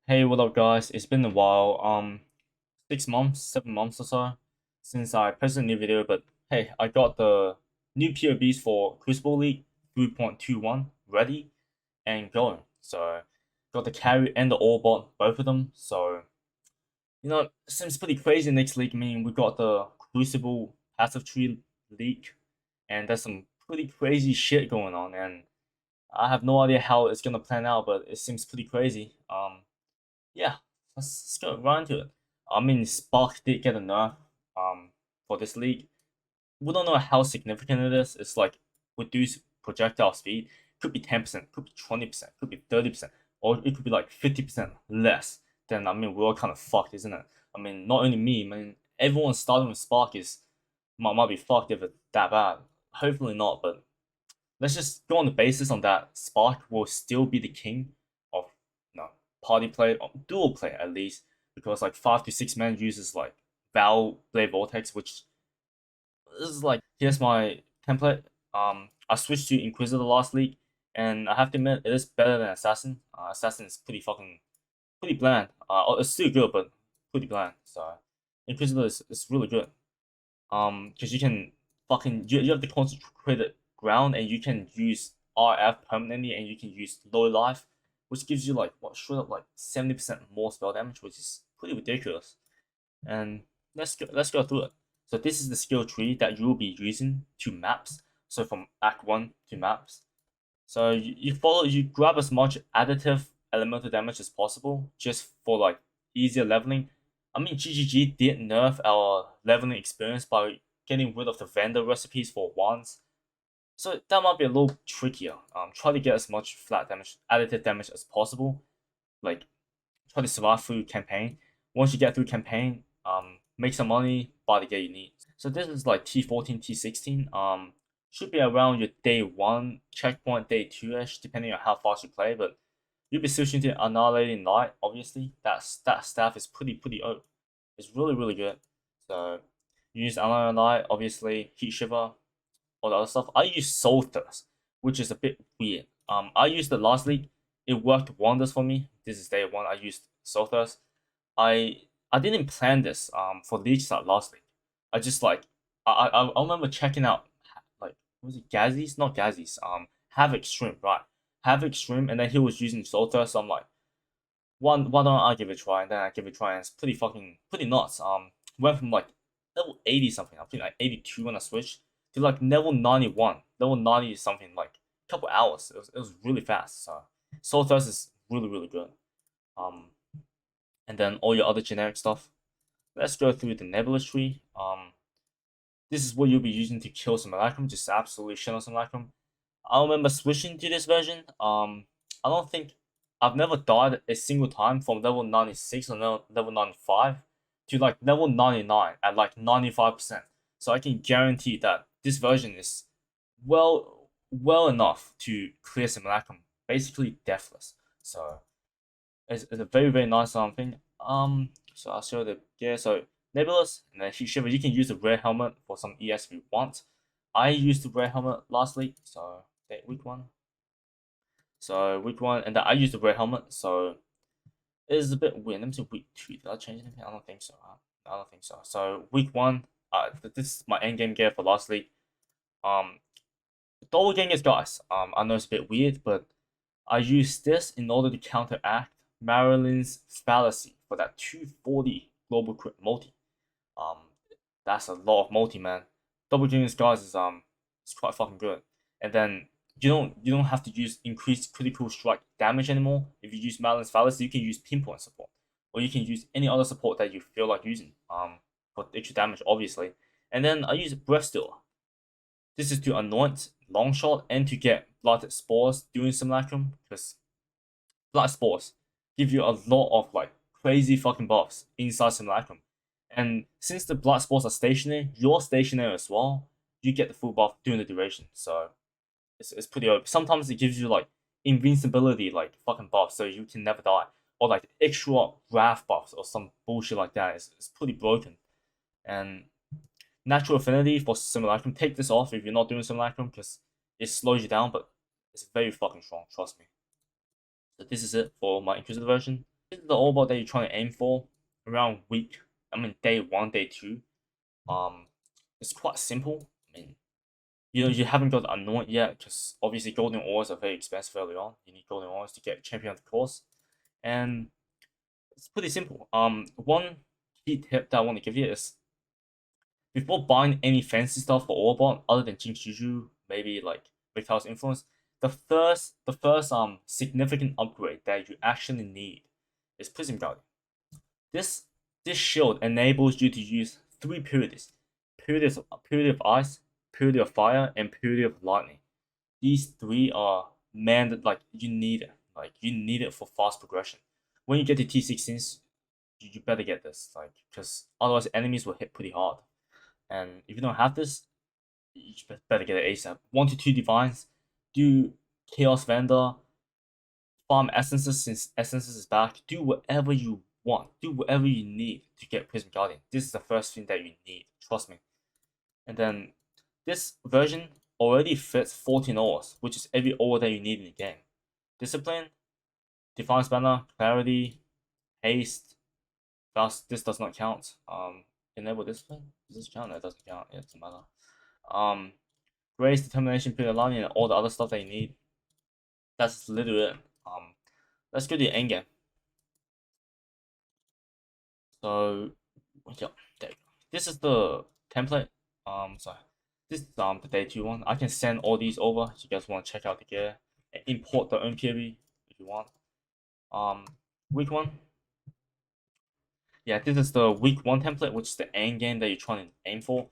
Hey, what up, guys? It's been a while, 6 months, 7 months or so since I posted a new video. But hey, I got the new POBs for Crucible League 3.21 ready and going. So got the carry and the Orbot, both of them. So seems pretty crazy next league. I mean, we got the Crucible passive tree league, and there's some pretty crazy shit going on. And I have no idea how it's gonna plan out, but it seems pretty crazy. Yeah, let's go right into it. I mean, Spark did get a nerf for this league. We don't know how significant it is. It's like reduce projectile speed. Could be 10%, could be 20%, could be 30%, or it could be like 50% less. Then I mean, we're all kind of fucked, isn't it? I mean, not only me. I mean, everyone starting with Spark is might be fucked if it's that bad. Hopefully not, but let's just go on the basis on that Spark will still be the king of party play, or dual play at least, because like 5 to 6 man uses like Val Blade Vortex, which is like here's my template. I switched to Inquistor the last league, and I have to admit it is better than Assassin. Assassin is pretty bland. It's still good, but pretty bland. So Inquisitor is really good. Because you can you have the concentrated ground, and you can use RF permanently, and you can use low life, which gives you like what straight up like 70% more spell damage, which is pretty ridiculous. And let's go through it. So this is the skill tree that you will be using to maps. So from Act 1 to maps. So you grab as much additive elemental damage as possible, just for like easier leveling. I mean, GGG did nerf our leveling experience by getting rid of the vendor recipes for wands, so that might be a little trickier. Try to get as much flat damage, additive damage as possible. Like try to survive through campaign. Once you get through campaign, make some money, buy the gear you need. So this is like T14, T16. Should be around your day one checkpoint, day two-ish, depending on how fast you play. But you'll be switching to Annihilating Light. Obviously, that staff is pretty old. It's really good. So you use Annihilating Light, obviously Heat Shiver, all the other stuff. I use Soulthirst, which is a bit weird. I used it last league. It worked wonders for me. This is day one. I used Soulthirst. I didn't plan this for league start last league. I just like I remember checking out like was it Gazzy's? Not Gazzy's. Havoc Stream, right? Havoc Stream, and then he was using Soulthirst. So I'm like, why don't I give it a try? And then I give it a try, and it's pretty nuts. Went from like level 80 something, I think like 82 when I switched, to like level 91, level 90 something, like a couple hours. It was really fast. So Soul Thirst is really good. Um, and then all your other generic stuff. Let's go through the Nebulous tree. This is what you'll be using to kill Simulacrum. Just absolutely shit on Simulacrum. I remember switching to this version. I don't think I've never died a single time from level 96 or level 95 to like level 99 at like 95%. So I can guarantee that this version is well enough to clear Simulacrum, basically deathless. So it's a very nice thing. So I'll show the gear. So Nebulous and then Heat Shiver. You can use the rare helmet for some ES if you want. I used the rare helmet last week, so week one. So week one, and then I used the rare helmet, so it is a bit weird. Let me see week two. Did I change anything? I don't think so. I don't think so. So week one, this is my endgame gear for last week. Double Gangers, guys. I know it's a bit weird, but I used this in order to counteract Marilyn's fallacy for that 240 global crit multi. Um, that's a lot of multi, man. Double Genius Guys is it's quite fucking good. And then you don't have to use increased critical strike damage anymore. If you use Marilyn's fallacy, you can use pinpoint support, or you can use any other support that you feel like using. For extra damage, obviously. And then I use Breath Stealer. This is to anoint Longshot and to get Blood Spores during Simulacrum, because Blood Spores give you a lot of like crazy fucking buffs inside Simulacrum. And since the Blood Spores are stationary, you're stationary as well, you get the full buff during the duration. So it's pretty OP. Sometimes it gives you like invincibility, like fucking buffs, so you can never die. Or like extra wrath buffs or some bullshit like that. It's pretty broken. And Natural Affinity for Simulacrum, take this off if you're not doing Simulacrum, because it slows you down, but it's very fucking strong, trust me. So this is it for my Inquisitor version. This is the Aurabot that you're trying to aim for around day 1, day 2. It's quite simple. I mean, you haven't got Anoint yet, because obviously golden ores are very expensive early on. You need golden ores to get champion of the course, and it's pretty simple. One key tip that I want to give you is, before buying any fancy stuff for Aurabot other than Jinx Juju, maybe like Victor's Influence, the first significant upgrade that you actually need is Prism Guardian. This this shield enables you to use 3 purities: purity of ice, purity of fire, and purity of lightning. These 3 are like you need it. Like you need it for fast progression. When you get to T16s, you better get this, like, because otherwise enemies will hit pretty hard. And if you don't have this, you better get it ASAP. 1 to 2 divines, do Chaos Vendor, farm essences since essences is back. Do whatever you want. Do whatever you need to get Prism Guardian. This is the first thing that you need. Trust me. And then this version already fits 14 ores, which is every ore that you need in the game. Discipline, Defiance Banner, Clarity, Haste. This does not count. Enable Discipline. Does this count? No, it doesn't count. It doesn't matter. Grace, Determination, Pure Aligning, and all the other stuff that you need. That's literally it. Let's go to the endgame. So, yeah, there you go. This is the template. Sorry. This is the day 2 one. I can send all these over if you guys want to check out the gear and import their own POB if you want. Week 1. Yeah, this is the week 1 template, which is the end game that you're trying to aim for.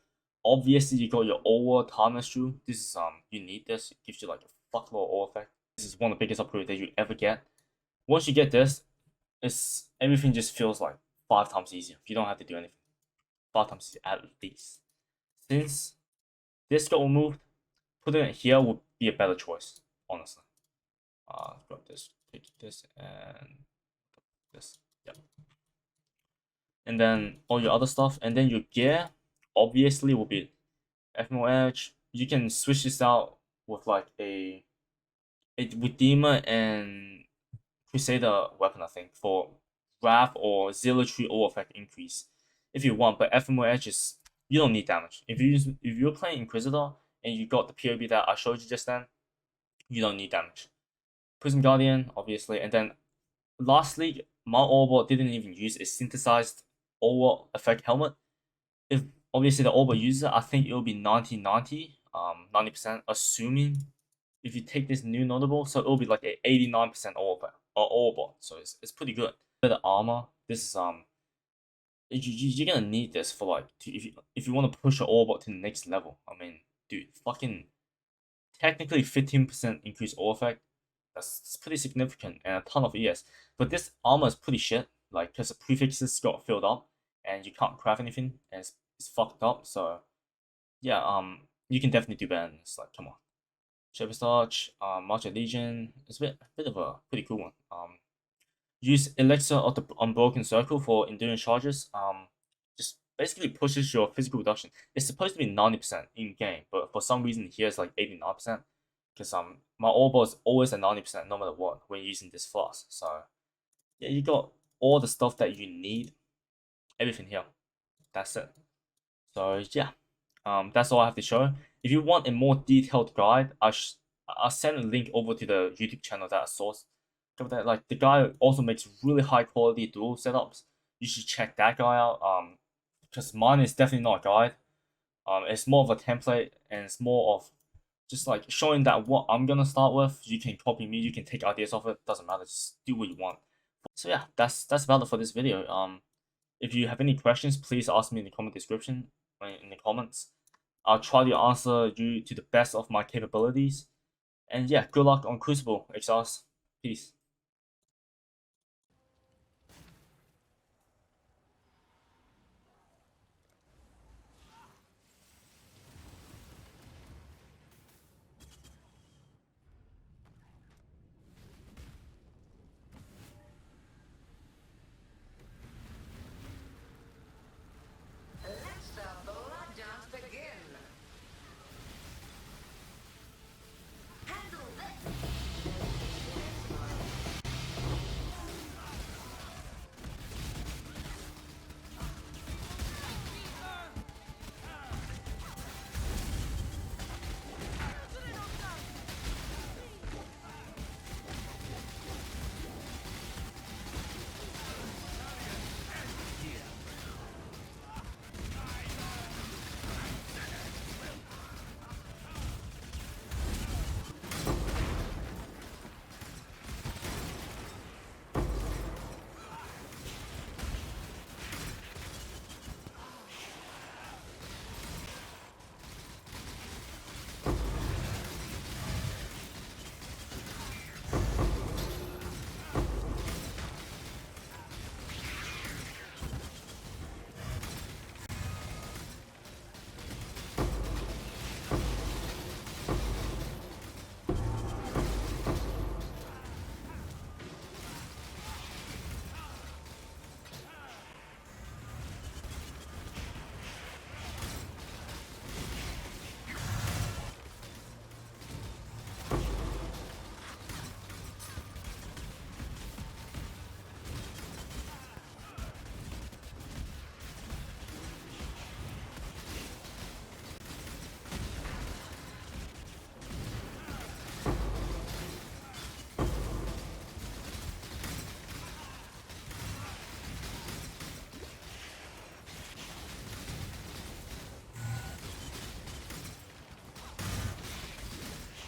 Obviously, you got your over Timeless Shoe. This is you need this. It gives you like a fuckload of ore effect. This is one of the biggest upgrades that you ever get. Once you get this, everything just feels like 5 times easier. You don't have to do anything. 5 times easier at least. Since this got removed, putting it here would be a better choice, honestly. Grab this, take this, and this. Yep. And then all your other stuff, and then your gear obviously will be Ephemeral Edge. You can switch this out with like a Redeemer and Crusader weapon, I think, for Wrath or Zealotry or effect increase if you want. But Ephemeral Edge is, you don't need damage. If you're playing Inquisitor and you got the POB that I showed you just then, you don't need damage. Prism Guardian, obviously, and then lastly, my Aurabot didn't even use a synthesized Aurabot effect helmet. If obviously the Aurabot uses it, I think it will be 90-90, 90%, assuming if you take this new notable, so it'll be like a 89% Aurabot, so it's pretty good. For the armor, this is you're gonna need this for like if you want to push your Aurabot to the next level. I mean, dude, fucking technically 15% increased ore effect. That's pretty significant and a ton of ES. But this armor is pretty shit, like, because the prefixes got filled up and you can't craft anything and it's fucked up. So yeah, you can definitely do better than this. Like, come on. Shepherd's Arch, March of Legion. It's a bit of a pretty cool one. Use Elixir of the Unbroken Circle for enduring charges. Just basically pushes your physical reduction. It's supposed to be 90% in game, but for some reason here it's like 89%. Because my Aurabot is always at 90% no matter what when using this flask. So yeah, you got all the stuff that you need. Everything here. That's it. So yeah, that's all I have to show. If you want a more detailed guide, I'll send a link over to the YouTube channel that I sourced. Like, the guy also makes really high quality dual setups. You should check that guy out. Because mine is definitely not a guide. It's more of a template, and it's more of just like showing that what I'm gonna start with. You can copy me. You can take ideas off it. Doesn't matter. Just do what you want. So yeah, that's about it for this video. If you have any questions, please ask me in the comment description, in the comments. I'll try to answer you to the best of my capabilities. And yeah, good luck on Crucible, XRs. Peace.